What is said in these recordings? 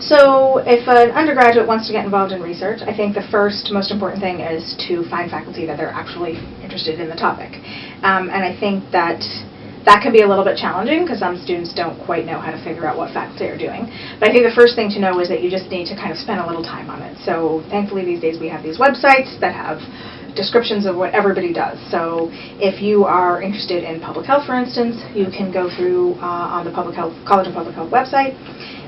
So if an undergraduate wants to get involved in research, I think the first most important thing is to find faculty that they're actually interested in the topic. And I think that can be a little bit challenging because some students don't quite know how to figure out what faculty are doing. But I think the first thing to know is that you just need to kind of spend a little time on it. So thankfully these days we have these websites that have descriptions of what everybody does. So if you are interested in public health, for instance, you can go through on the College of Public Health website,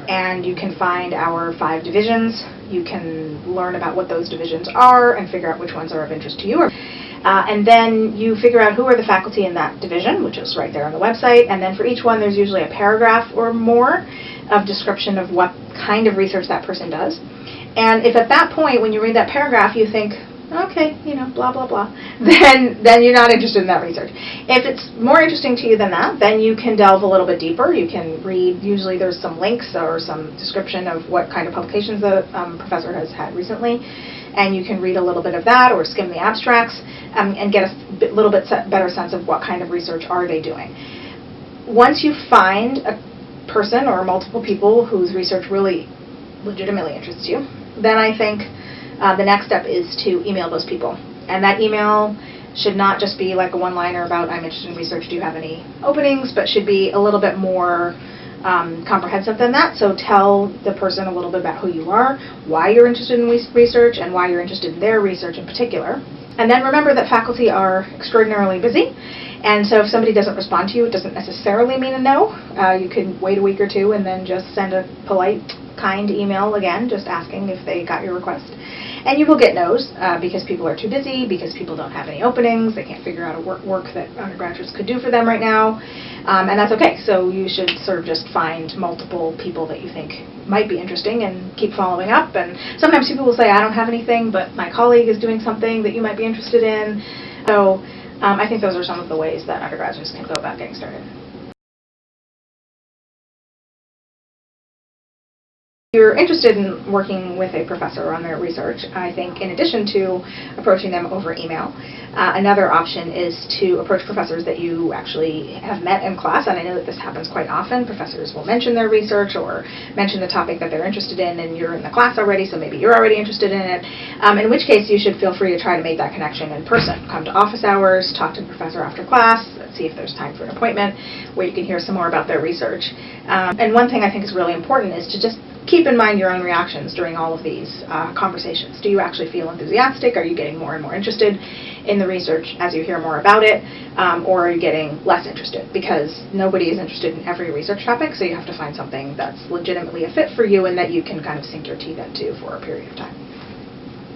and you can find our 5 divisions. You can learn about what those divisions are and figure out which ones are of interest to you. And then you figure out who are the faculty in that division, which is right there on the website. And then for each one, there's usually a paragraph or more of description of what kind of research that person does. And if at that point, when you read that paragraph, you think, okay, blah, blah, blah, then you're not interested in that research. If it's more interesting to you than that, then you can delve a little bit deeper. You can read, usually there's some links or some description of what kind of publications the professor has had recently, and you can read a little bit of that or skim the abstracts and get a little bit better sense of what kind of research are they doing. Once you find a person or multiple people whose research really legitimately interests you, then I think the next step is to email those people. And that email should not just be like a one-liner about, I'm interested in research, do you have any openings, but should be a little bit more comprehensive than that. So tell the person a little bit about who you are, why you're interested in research, and why you're interested in their research in particular. And then remember that faculty are extraordinarily busy. And so if somebody doesn't respond to you, it doesn't necessarily mean a no. You can wait a week or two and then just send a polite, kind email again, just asking if they got your request. And you will get no's because people are too busy, because people don't have any openings, they can't figure out a work that undergraduates could do for them right now, and that's okay. So you should sort of just find multiple people that you think might be interesting and keep following up. And sometimes people will say, I don't have anything, but my colleague is doing something that you might be interested in. So I think those are some of the ways that undergraduates can go about getting started. If you're interested in working with a professor on their research, I think in addition to approaching them over email, another option is to approach professors that you actually have met in class, and I know that this happens quite often. Professors will mention their research or mention the topic that they're interested in, and you're in the class already, so maybe you're already interested in it, in which case you should feel free to try to make that connection in person. Come to office hours, talk to the professor after class, see if there's time for an appointment where you can hear some more about their research. And one thing I think is really important is to just keep in mind your own reactions during all of these conversations. Do you actually feel enthusiastic? Are you getting more and more interested in the research as you hear more about it? Or are you getting less interested? Because nobody is interested in every research topic, so you have to find something that's legitimately a fit for you and that you can kind of sink your teeth into for a period of time.